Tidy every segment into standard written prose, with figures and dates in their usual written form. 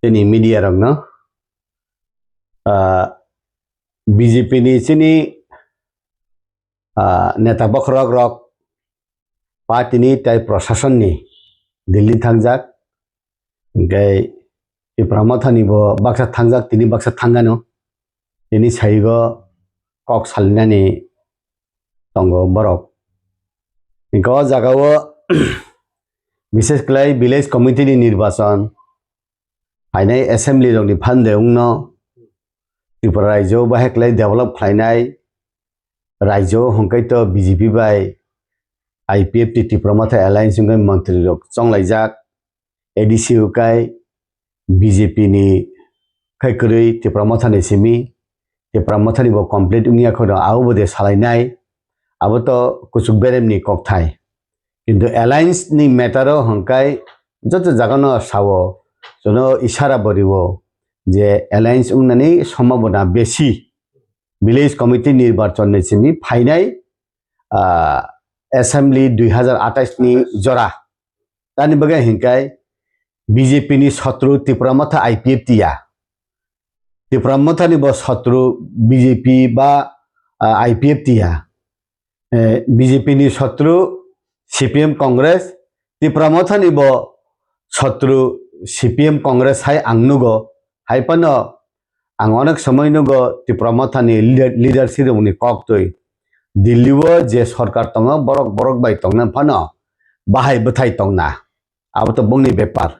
ini media rong no BJP ni sini neta bakrok rok party ni tai prosesan ni Delhi thangjak gai Pramotha ni bo baksa thangjak tini baksa thanggano ini saigo kok salina ni tongo borok ko jagao বিশেষ করে village committee ni নির্বাচন হাইনাই assembly রং ni ফান্দে উংনো ত্রিপুরা রাজ্য বাহেকলাই develop খাইনাই রাজ্য হংকাইতো বিজেপি বাই আইপিএফ টি প্রমথা এলায়েন্স উংগাই মন্ত্রী রক চংলাইজাক এডিসি উকাই বিজেপি ni খাইকরই টি প্রমথা ni সিমি টি প্রমথা ni bo কমপ্লিট উংনিয়া খনো আউ বদে সালাইনাই আবতো কুচুক বেরেম ni kokthai কিন্তু এলায়েন্স ni মেটারো হংকাই যত জাগানো সাও জনো ইশারা বরিব যে এলায়েন্স উংনানি সম্ভাবনা বেশি ভিলেজ কমিটি নির্বাচন নিছিমি ফাইনাই অ্যাসেম্বলি 2028 ni জরা তানি বগে হিংকাই বিজেপি ni শত্রু ত্রিপুরামথা আইপিএফ টিয়া ত্রিপুরামথা ni bo শত্রু বিজেপি বা আইপিএফ টিয়া বিজেপি ni শত্রু CPM Congress Tripura Motha ni bo শত্রু সিপিএম কংগ্রেস হাই আংনুগো হাইপানো আং অনেক সময় নুগো ত্রিপুরামথা ni লিডারশিপ উনি কক্তই দিল্লিও যে সরকার তং বরক বরক বাই তং না ফানো বাহাই বথাই তং না আবতো বংনি ব্যাপার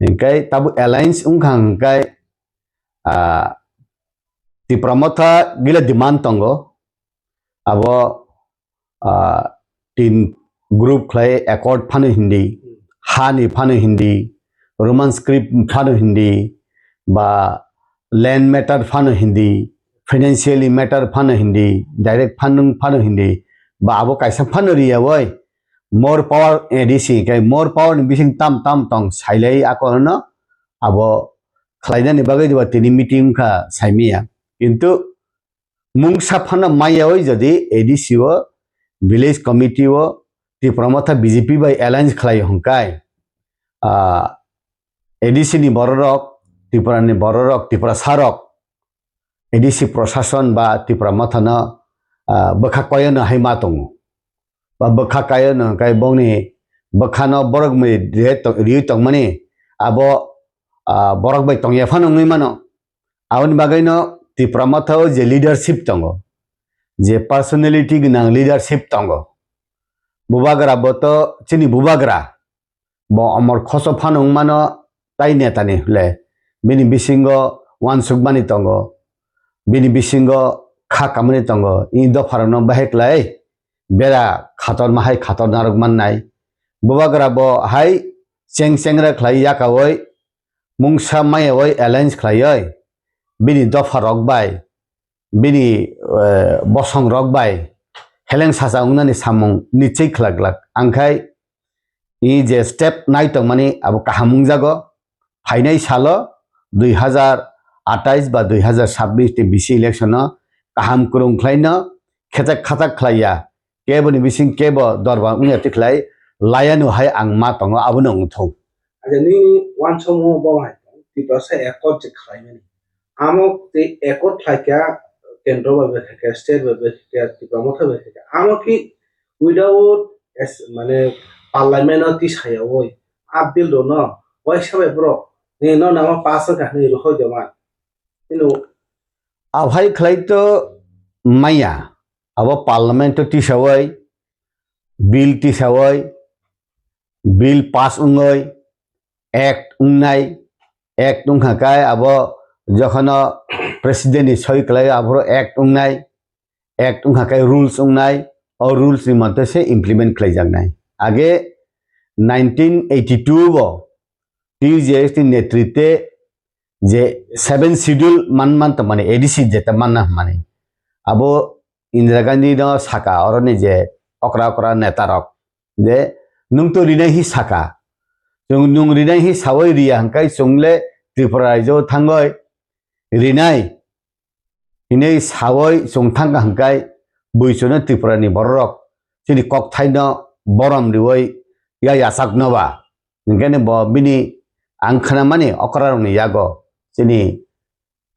হিংকাই তাবু অ্যালায়েন্স উংখাং হিংকাই ত্রিপুরামথা গিলা ডিমান্ড তঙ্গো আবো তিন গ্রুপ খাই একর্ড ফানো হিন্দি হানি ফানো হিন্দি रोमान स्क्रिप्ट फानो हिंदी बा लैंड मैटर फानो हिंदी फाइनेंशियली मैटर फानो हिंदी डायरेक्ट फंडिंग फानो हिंदी बा आबो कैसा फानो रिया वय मोर पावर एडीसी कई मोर पावर नि बिसिं ताम ताम तंग साइलै आको न आबो खलाइना नि बागै दिबा तिनि मीटिंग खा साइमिया किंतु मुंगसा फानो माया वय जदि एडीसी ओ विलेज कमिटी ओ त्रिपुरामथा बीजेपी बाय अलायंस खलाय हंकाय ADC ni bororok Tripura ni bororok Tripura sarok ADC प्रशासन बा Tripuramatha no bokhakoyo no haima tongo ba bokhakayo no kai bongni bokhano borok me ri tongmani abo borok bai tongya phano ngui mano awon bagai no Tripuramatha je leadership tongo je personality gnang leadership tongo bubagra boto chini bubagra bo amor khoso phano mano tai netani le bini bisingo wan sugbani tongo bini bisingo kha kamani tongo i do farano baheklai bera khator mahai khator narok mannai bubagra bo hai cheng chengra khlai yakawoi mungsa mayawoi alliance khlaioi bini do farok bai bini bosong rok bai heleng sasa ungnani samung nichei khlaglak angkai i je step nai tongmani abo kahamung jago फाइनाई सालो 2028 बा 2026 T BC election काहाम कुरुं खलाइनो खेतक खातक खलाइया केबनि बिसिं केबो दरबा उनि तिखलाइ लायानु हाय आं मा तंग आबुनो उथौ आजनि वान समो बहाय तिपासे एकट जे खलाइमानि आमो ते एकट खाइका केंद्र बाबे खाइका स्टेट बाबे खाइका तिपामथा बाबे खाइका आमो कि विदाउट माने पार्लियामेंट ति सायावय आप बिल दो न वाइ साबाय bro ni no nama pasa ka ni roho jaman inu avhai khlai to maya abo parliament to ti sawai bill pass ungoi act ungnai act ungha kai abo jokhono president ni soi klai abo act ungha kai rules ungnai or rules ni mate se implement khlai jangnai age 1982 bo TJS नेतृत्व जे 7 schedule मान तो माने ADC जेता मानना माने अब Indira Gandhi no साका और ने जे अकरा अकरा नेता रक जे नुंग तो रिनाय ही साका जों नुंग रिनाय ही सावै रिया हंकाय संगले त्रिपुरा राज्यो थांगय रिनाय इनै सावै संथांग हंकाय बुइसोनो त्रिपुरा नि बररक जोंनि ककथायनो बरम रिवै या यासाक नबा ओंखायनो बिनि आं खोनामानि अकरारंनि यागो जोंनि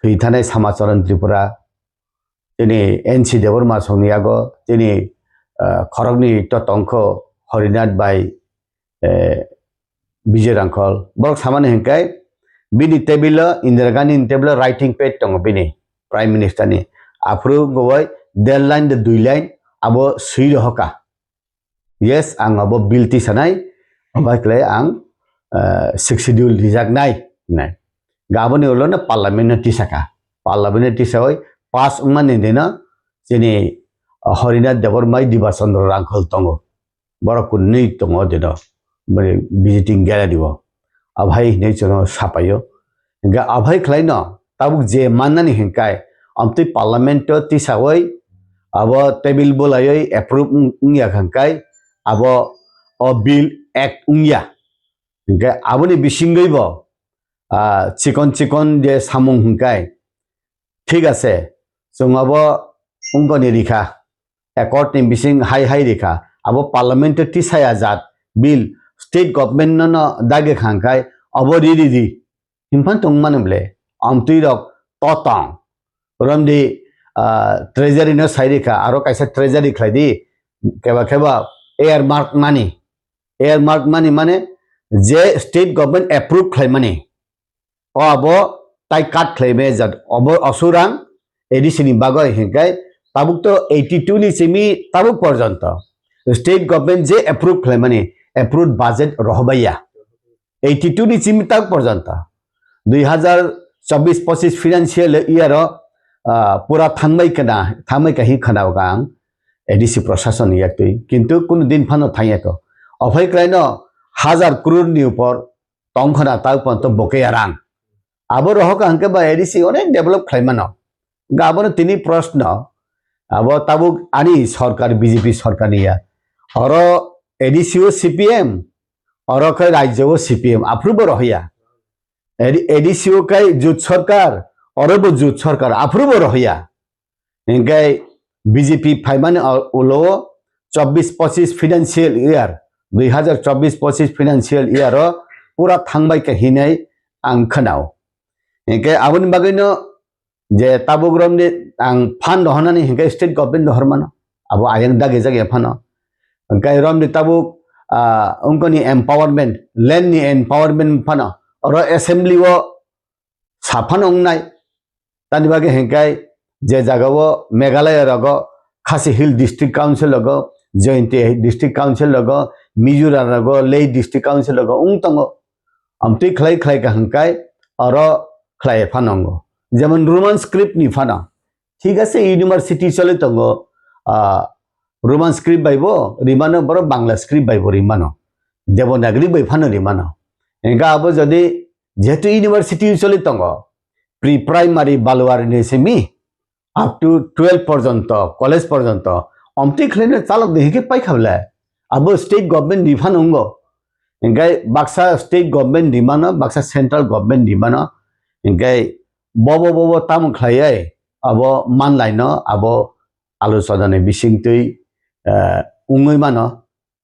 थैथानाय सामाचरन त्रिपुरा जोंनि एनसि देबरमा संनि यागो जोंनि खरगनि ततंख हरिनाथ बाई विजय रांखल बरक सामानि हेंकाय बिनि table Indira Gandhi table writing paid दङ बिनि प्राइम मिनिस्टारनि आफ्रु गवाय 1.5 लाइन 2 लाइन अब सुई रहका yes आं अब बिल तिसानाय ओमफ्राय आं 6 शिड्यूल रिजागनाय नाय गाबोन उलनो पार्लियामेंट तिसाका पार्लियामेंट तिसाय पास उमानि देना जोंनि हरिनाथ देबरमाई दिबा चंद्र रांखल दङ बरक कुनै दङ देना माने विजिटिं गैलारि अभाई नै जों सापायो गा अभाई खलाइनो ताबुक जे माननानि हेंकाय अमति पार्लियामेंट तिसावै अब टेबिल बोलायै एप्रूव उंया हेंकाय अब अ बिल एक्ट उंया हेंकाय आबनि बिसिंगैबो चिकन जे सामुं हेंकाय ठीक आसे जों अब उंगनि रिखा एकॉर्ड नि बिसिं हाई रिखा अब पार्लियामेंट तिसाया जात बिल स्टेट गवर्नमेंट न दागे खांकाय अब रिदी हिमफान तंगमानब्ले आमतुई रक ततंग रमदि ट्रेजरी न साइरिखा आरो कैसे ट्रेजरी खलाइदि केबा एयरमार्क मानी माने जे स्टेट गवर्नमेंट एप्रूव खलाइ माने अब ताई काट खलाइमे जात अब असुरां एडिसिनि बागय हेंकाय ताबुक तो 82 नि सिमी ताबुक पर्यंत स्टेट गवर्नमेंट जे एप्रूव खलाइ माने एप्रूव बजेट रहबाया 82 नि सिमी ताबुक पर्यंत 2024-25 फाइनेंशियल ईयर पूरा थांबाय कहीं खनावगा आं एडिसि प्रशासन याक्तुई किंतु कुन दिन फानो थायाको अफाय क्लाइनो 1000 करोड़ नि ऊपर तंखना ताउपन तो बकेया रां अब रहका हंके बा एडिसि अनेक डेभलप खाइमानो गाबन तिनी प्रश्न अब ताबुक आनी सरकार बीजेपी सरकार निया और एडिसिओ सीपीएम और कै राज्यओ सीपीएम अप्रूव रहया एडिसिओ कै जुट सरकार और जुट सरकार अप्रूव रहया इनकै बीजेपी फाइमान उलो 24-25 फाइनेंशियल ईयर 2024-25 फाइनेंशियल ईयर पूरा थांबाय कहिनै आं खोनाव इनकै आबनि बागैनो जे ताबुग्रम ने आं फान दहनानि हिंकै स्टेट गवर्नमेंट दहरमानो अब आयं दागे जागे फानो इनकै रम ने ताबुक उनकोनि एम्पावरमेंट लैंड नि एम्पावरमेंट फानो और असेंबली वो साफान उंनाय तानि बागे हिंकै जे जागावो मेघालय रगो खासी हिल डिस्ट्रिक्ट काउंसिल लगो जयंती डिस्ट्रिक्ट काउंसिल लगो मिजोराम रगो ले डिस्ट्रिक्ट काउंसिल लगो उंतंगो अमति खलाय का हंकाय और खलाय फानंगो जेमन रोमान स्क्रिप्ट नि फाना ठीक है यूनिवर्सिटी चले तंगो रोमान स्क्रिप्ट बाइबो रिमानो बरो बांग्ला स्क्रिप्ट बाइबो रिमानो देवनागरी बै फानो रिमानो एंगा अब जदि जेहेतु यूनिवर्सिटी चले तंगो प्री प्राइमरी बालुवारी ने सेमी अप टू 12 पर्यंत कॉलेज पर्यंत अमति खलेने चालक देहिके पाइ खाबला अब स्टेट गवर्नमेंट दिफान होंगो इनकाय बाक्सा स्टेट गवर्नमेंट दिमानो बाक्सा सेंट्रल गवर्नमेंट दिमानो इनकाय बबो ताम खलाय अब मानलायनो अब आलोचना ने बिसिंतै उङै मानो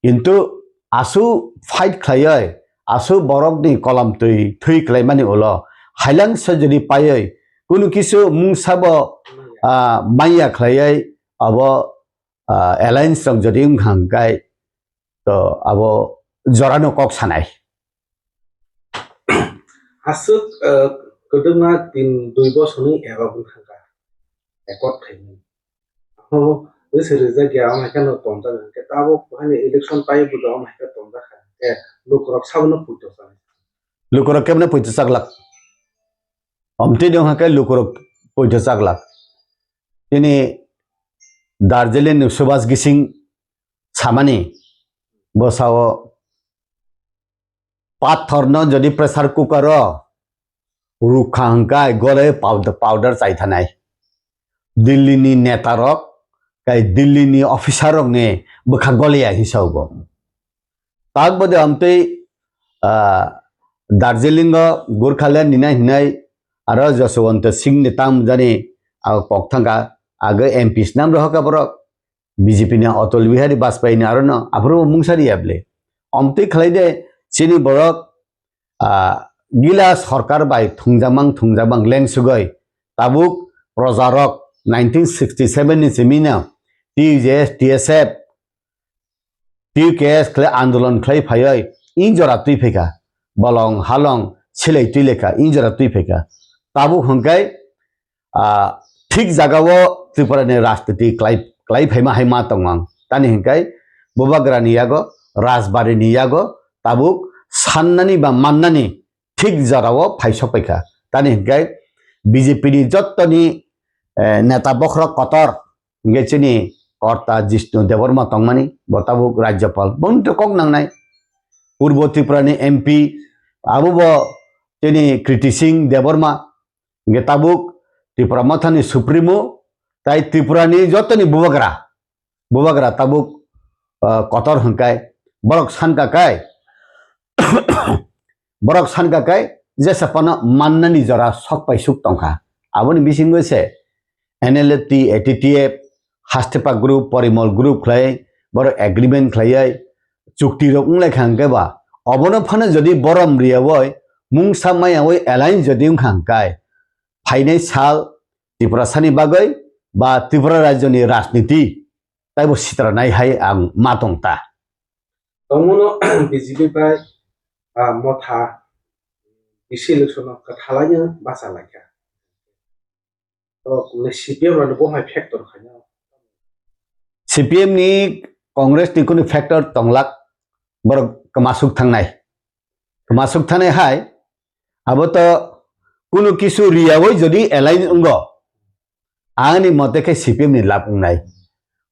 किन्तु आसु फाइट खलाय आसु बरक नि कलम थै खलाय माने उलो हाइलां सजरी पायै कुनु किसु मुंसाब माइया खलाय अब एलायंस रंग जदि हांकाय तो अब जरानो कक सानाय आसुक कदमा 2 बोसोरनि एबा बुंखांगा एकट थाइमोन हो बोसोर जायगा आमायखानो तंजा के ताबो बहाने इलेक्शन पाइ बुदा आमायखा तंजा खा ए लोकरक साबनो पुतो सा लुकरक केमने पुतो सागलाक अमति दं हाके लुकरक पुतो सागलाक तिनी दार्जिलिंग सुभाष गिसिं सामानि बसाओ पाथरनो जदि प्रेसार कुकर रुखांकाय गले पाउडर चाइथानाय दिल्ली नि नेतारक काई दिल्ली नि ऑफिसरक ने बखा गलिया हिसाबो ताक बदे हमते दार्जिलिंग गोरखालैंड निनाय हिनाय आरो जसवंत सिंह नेताम जाने आ पक्थांगा आगे एमपीस नाम रहका बरक बीजेपी ने अटल बिहारी वाजपेयी ने आरो न आफरो मुंसारि याबले अमते खलाय दे सिनि बरक gila sarkar bai thungjamang lengsugoi tabuk projarok 1967 ni semina TJS TSF TKS kle andolon khlai phayoi injora tui pheka bolong halong silei tui lekha injora tui pheka tabuk hongkai ঠিক জাগাও ত্রিপুরানি রাজনীতি ক্লাই ফাইমা হাইমা তংমাং তানি হিংকাই বুবাগ্রা নিয়াগো রাজবাড়ি নিয়াগো তাবুক সান্নানি বা মান্নানি ঠিক জাগাও ফাইসপাইখা তানি হিংকাই বিজেপি ni যতনি নেতা বখর কতর গেছিনি কর্তা জিষ্ণু দেববর্মা তংমানি বতাবুক রাজ্যপাল বন্ধু কক নাংনাই পূর্ব ত্রিপুরানি এমপি আবুব তিনি কৃতি Singh Debbarma গেতাবুক Tripura Mathani Supremo, tai Tripura ni jotoni bubagra tabuk kotor hangkai, borok san kakai, jesa pana mannani jora sok pai suk tongkha. Aboni bisingoi se NLFT, ATTF, Hastepa Group, Porimol Group khlai, borok agreement khlai, chukti rok unglai khangkai ba. Obono phana jodi borom riawoi, mung samaya oi alliance jodi khangkai. ফাইনাই সাল ত্রিপুরা সানি বাগৈ বা ত্রিপুরা রাজ্যনি রাজনীতি তাইবো সিতরা নাই high আং মাতংতা তমনো BJP প্রায় মথা BC election কাথালাইনো বাসা লাইকা তো CPM রানো বহাই ফ্যাক্টর খাইনা সিপিএম ni কংগ্রেস ni কোনো ফ্যাক্টর তংলাক বড় কমাসুক থাংনাই হাই আবো তো কোনো কিছু রিয়াওই যদি এলাইন উঙ্গ আংনি মতে কে সিপিএম ni লাভ উংনাই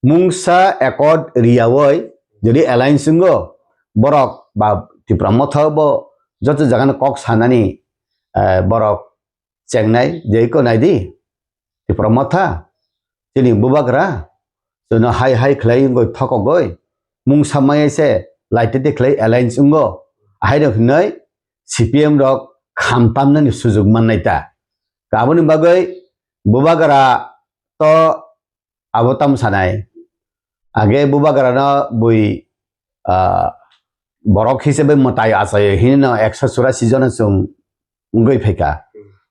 মুংসা একড রিয়াওই যদি এলাইন উঙ্গ বরক বা ত্রিপুরা মথাব যত জাগান কক সানানি বরক চেংনাই যেইকো নাইদি ত্রিপুরা মথা তিনি বুবাগ্রা জনো হাই খ্লাই গই থকগই মুংসা মাইছে লাইটেতে খ্লাই এলাইন উঙ্গ হাইরক নই সিপিএম রক খামপামনানি সুযোগ মাননাইতা গাবনি বাগৈ বুবাগারা তো আবতাম সানাই আগে বুবাগারানো বই বরক হিসেবে মতাই আছায় হিন 184 জন সং গই ফাইকা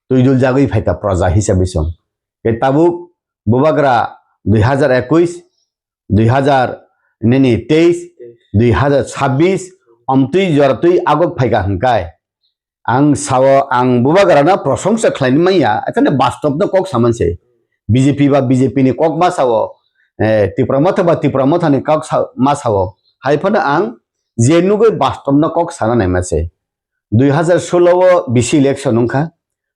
তুইদুল জাগৈ ফাইকা প্রজা হিসেবে সং কে তাবুক বুবাগারা 2021 2023 2026 আমতুই জরতুই আগক ফাইকা হংকাই ang sawo ang bubagarana প্রশংসা খাইনি মাইয়া এখানে বাস্তব না কক সামানছে বিজেপি বা BJP ni kok ma sawo Tripura মথানি কক ma sawo হাইফানা আং জেনুগৈ বাস্তব না কক সানা নাই মাছে 2016 বিসি ইলেকশন নংখা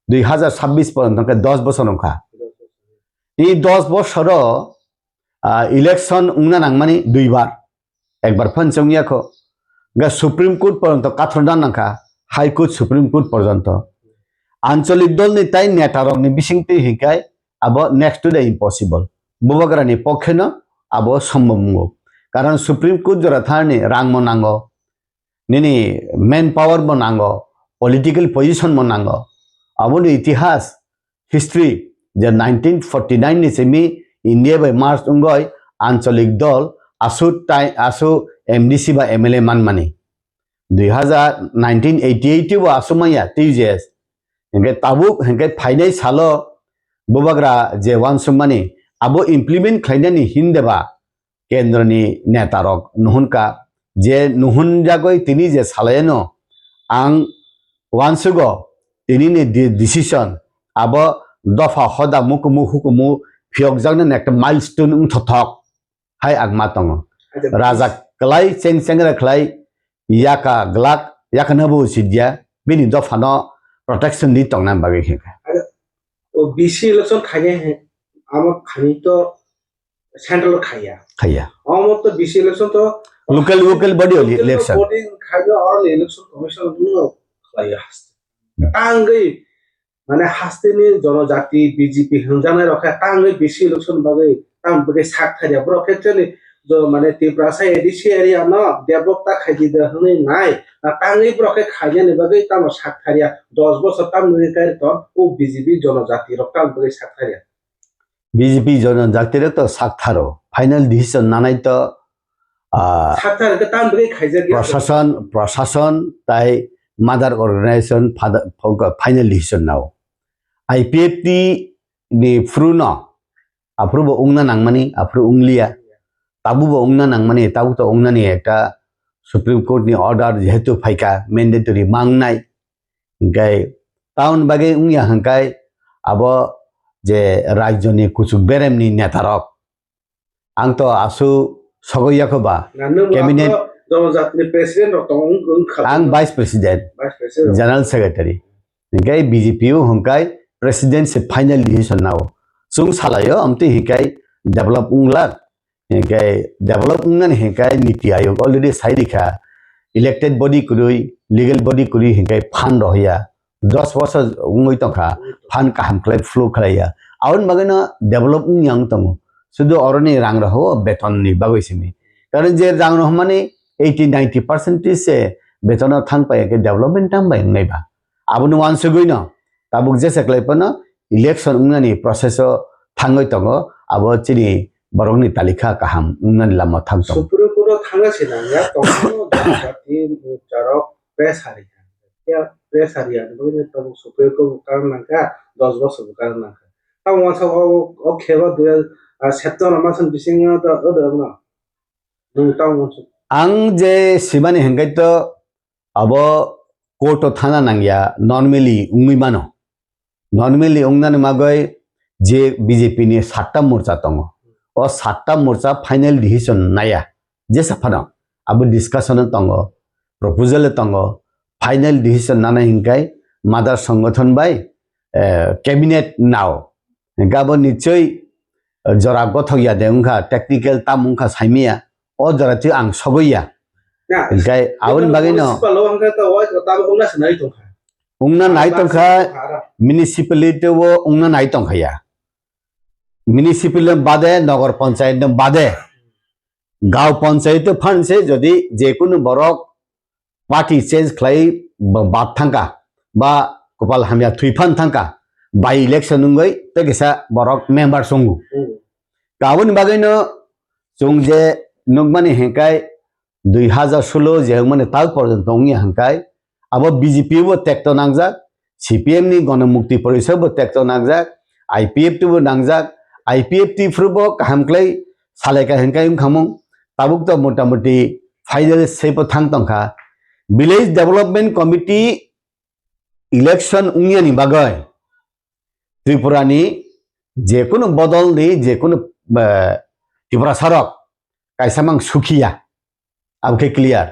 2026 পর্যন্ত 10 বছর নংখা এই 10 বছর ইলেকশন উংনা নাংমানি দুইবার একবার পঞ্চমিয়াখো গা সুপ্রিম কোর্ট পর্যন্ত কাথরডা নাংখা হাইকোর্ট সুপ্রিম কোর্ট পর্যন্ত আঞ্চলিক দল ni তাই নেতারকনি বিসিংতি হিকাই আবো নেক্সট টু দ্য ইম্পসিবল বুবাগ্রানি পক্ষে ন আবো সম্ভব কারণ সুপ্রিম কোর্ট জরা থারনি রাং মনাঙ্গ নিনি মেন পাওয়ার মনাঙ্গ পলিটিক্যাল পজিশন মনাঙ্গ আবনি ইতিহাস হিস্ট্রি যে 1949 ni semi ইন্ডিয়া বাই মার্চ উঙ্গয় আঞ্চলিক দল আসু এমডিসি বা এমএলএ মানমানি 1988 wa asumaya TJS hengke tabuk hengke phainai salo bubagra je wansumani abo implement khlainani hindeba kendrani netarok nuhunka je nuhun jagoi tini je salayeno ang wansugo tini ni decision abo dofa hoda mukumu hukumu phiokjangna ekta milestone thothok hai agmatongo raja klai chengchengra khlai yaka glak yaka nabu sidya bini dofano protection ni tongna bagi heka o bisi election khaya he amok khani to central khaya amok to bisi election to local body election body khaya or election commission no khaya haste tangai মানে হাস্তেনি জনজাতি BJP হংজানাই রখা tangai bisi election bagai tam bagai sak tharia bro actually মানে ত্রিপুরা সাই ADC area ন ডেভেলপটা খাইজি দেহনি নাই টাঙ্গি প্রকে খাইয়া নিবাগৈ তাম সাকথারিয়া 10 বছর তাম নিকাই তো ও বিজেপি জনজাতি রক্তাল বগৈ সাকথারিয়া বিজেপি জনজাতির তো সাকথারো ফাইনাল ডিসিশন নানাই তো সাকথার কে তাম বগৈ খাইজা প্রশাসন তাই mother organization final decision now IPFT ni fruno approve ungna nangmani approve unglia tabu bo ungna nangmani tabu to ungna ni ekta Supreme Court ni order jehetu phaika mandatory mangnai gai taun bage ungya hangkai abo je rajyoni kuchuk berem ni netarok ang to asu sogoya ko ba cabinet president ang vice president general secretary gai BJP hangkai president se final decision now sung salayo amti hikai develop unglar gai develop ungan hikai niti ayog already saidika elected body kurui legal body kuri hikai phan rohya 10 বছর ungoi tongkha phan kaham klai flow khlaya aun bagena develop yang tong sudu oroni rang raho beton ni bagoisimi karon je rang roh mane 80-90% se beton thang pa ke development tam bai ngai ba abun wan suguino tabuk je saklai pano election ungani process thangoi tongo abo chini borokni talika kaham ungani lama thang tong Supreme Court thangase na ya tongno jati mutarok press hari ya press hari ya begini tong Supreme Court karena ka 10 বছর karena ka tang wasa o kheba du September masan bisinga da oda na nung tang wasa ang je simani hengai to abo court thana nangya normally ungui mano normally ungnan magoi je BJP ni 7টা Morcha tongo o 7টা Morcha final decision naya je safana abo discussion tongo proposal tongo final decision nana hinkai mother সংগঠন bai cabinet now gabo nichoi jora gothogya deungha technical tamungha saimia o jora ti ang sogoya ya hinkai aun bagino kalau angka ta wa ta ungna senai tongkha ungna nai tongkha municipality wo ungna nai tongkhaya municipality bade nagar panchayat bade গাঁও পঞ্চায়েত ফান্ডছে যদি যে কোনো বড় party change খাই বাদ থাকা বা কপাল হামিয়া থুইফান থাকা বাই ইলেকশন গই তেগেসা বড় মেম্বার সঙ্গু গাবন বাগৈনো जों যে নুকমানি হেকাই 2016 যে মানে তাল পর্যন্ত উনি হাঙ্কাই আবো বিজেপিও টেক্টো নাংজাক সিপিএম নি গণমুক্তি পরিষদও টেক্টো নাংজাক আইপিএফটি বো নাংজাক IPFT ফ্রুবো কাহামক্লাই Saleka হেকাই খামং tabuk to motamoti final sepo thang tongkha village development committee election union bagai Tripura ni je kono bodol ni je kono Tripura sarok kaisamang sukhiya abke clear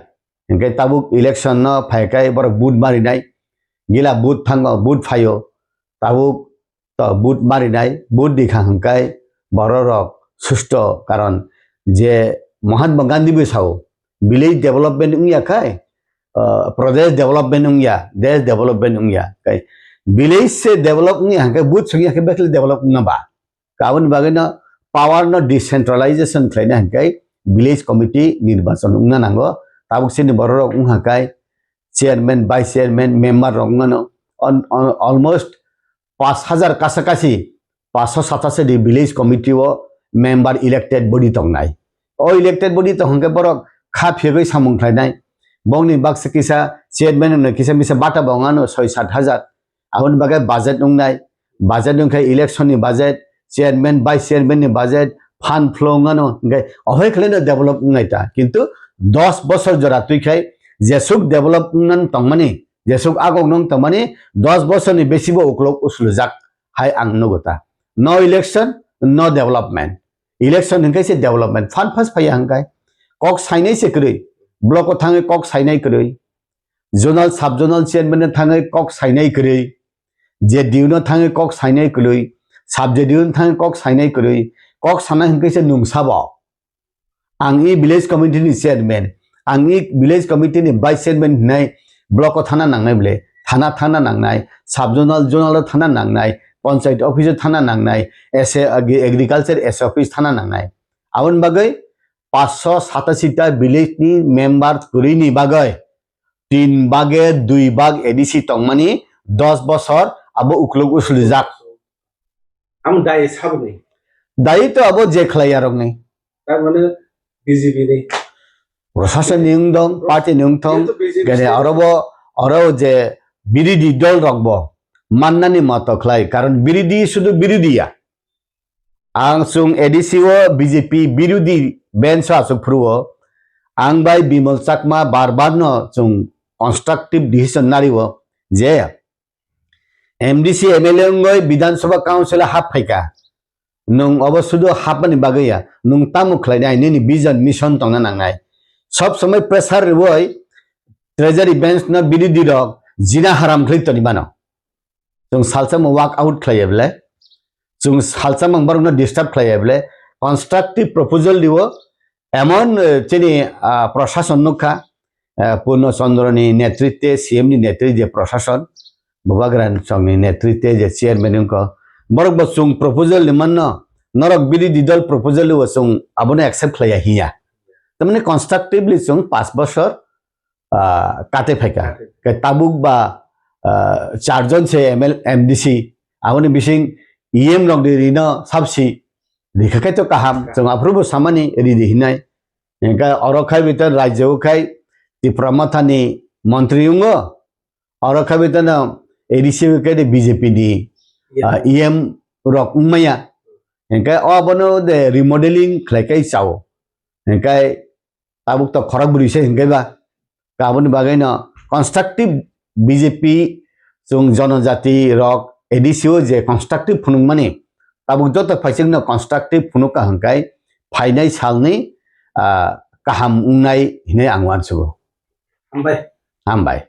engkai tabuk election no phaikai bor boot mari nai gila boot thango boot phayo tabuk to boot mari nai boot dikha hangkai bororok susto karon je Mahatma Gandhi besau village development ungya kai pradesh development ungya desh development ungya kai village se develop ungya kai but sungya kai bekle develop na ba kaun bagena power no decentralization thaina kai village committee nirbachon ungna nango tabuk sini borok ungha kai chairman vice chairman member rongano almost 5000 kasakasi 587 di village committee o member elected body tongnai o elected body to hangke borok kha phegoi samung thlainai bongni baksa kisa chairman no kisa misa bata bongano 6-7 ahun bagai budget nungnai budget nungkai election ni budget chairman vice chairman ni budget fund flow ngano ngai ohoi khleno develop ngai ta kintu 10 বছর jora tuikhai jesuk develop ngan tongmani jesuk agong nong tongmani 10 বছর ni besibo uklok uslujak hai ang nogota no election no development election hingkai se development fund first phaya hangkai kok sainai se krui block thangai kok sainai krui zonal sub zonal chairman thangai kok sainai krui je diuno thangai kok sainai krui sub diun thangai kok sainai krui kok sana hingkai se nungsabo angi village committee ni chairman angi village committee ni vice chairman nai block thana nangnai ble thana nangnai sub zonal thana nangnai panchayat office थाना नांगनाय एसे agriculture S office थाना नांगनाय आवन बागै 587 टा village नि member कुरिनि बागै 3 बागे 2 बाग ADC तंगमानि 10 বছর আবো উকলক উসলি যাক আম দাই সাবনি দাই তো আবো যে খলাইয়া রং নাই তার মানে বিজেপি নেই প্রশাসন নিং দং পার্টি নিং থং গনে আরবো ওরাও যে বিরোধী দল রাখবো মান্নানি মত খাই কারণ বিরোধী শুধু বিরোধীয়া आं सुं एडिसिओ बीजेपी बिरुदी बेंच आसुक फ्रुओ आं बाय बिमल चाकमा बार न सुं कंस्ट्रक्टिव डिसीजन नारिवो जे एमडीसी एमएलए ngoi विधानसभा काउंसिल हाफ फाइका नुं अबसुदो हाफनि बागैया नुं तामु खलायनाय नि विजन मिशन तंना नांनाय सब समय प्रेसार रिवय ट्रेजरी बेंच न बिरुदी रक जिना हाराम खैतनि मानो जों सालसा वाक आउट खलायब्ले जों हालसा मंबर डिस्टार्ब खालायब्ले कन्स्ट्राक्टिव प्रपोजल दिवो एमन चेनि प्रशासन नुखा पूर्ण चंद्रनि नेतृत्वे सीएम नि नेतृत्वे प्रशासन बबाग्रान संनि नेतृत्वे जे चेयरमैन को बरक बसुं प्रपोजल निमन नरक बिरोधी दल प्रपोजल वसुं आबने एक्सेप्ट खालाया हिया तमने कन्स्ट्राक्टिवली जों 5 बছর काटे फाइका के ताबुक बा चारजन से MDC आबने बिसिं EM long di rino sabsi dikakai to kaham जों aprubo samani ridi hinai engka orokai bitan rajyo kai di pramathani mantri ungo orokai bitan ADC kai de BJP di EM rok umaya engka abono de remodeling khlaikai chao engka tabuk to khorak burise engkai ba kaboni bagai no constructive BJP जों जनजाति रक एडिसिओ जे constructive फुनुं माने Tabuk जत फाइसिंग न constructive फुनुका हंकाय फाइनाय सालनि काहाम उंनाय हिने आंवान सुबो हामबाय हामबाय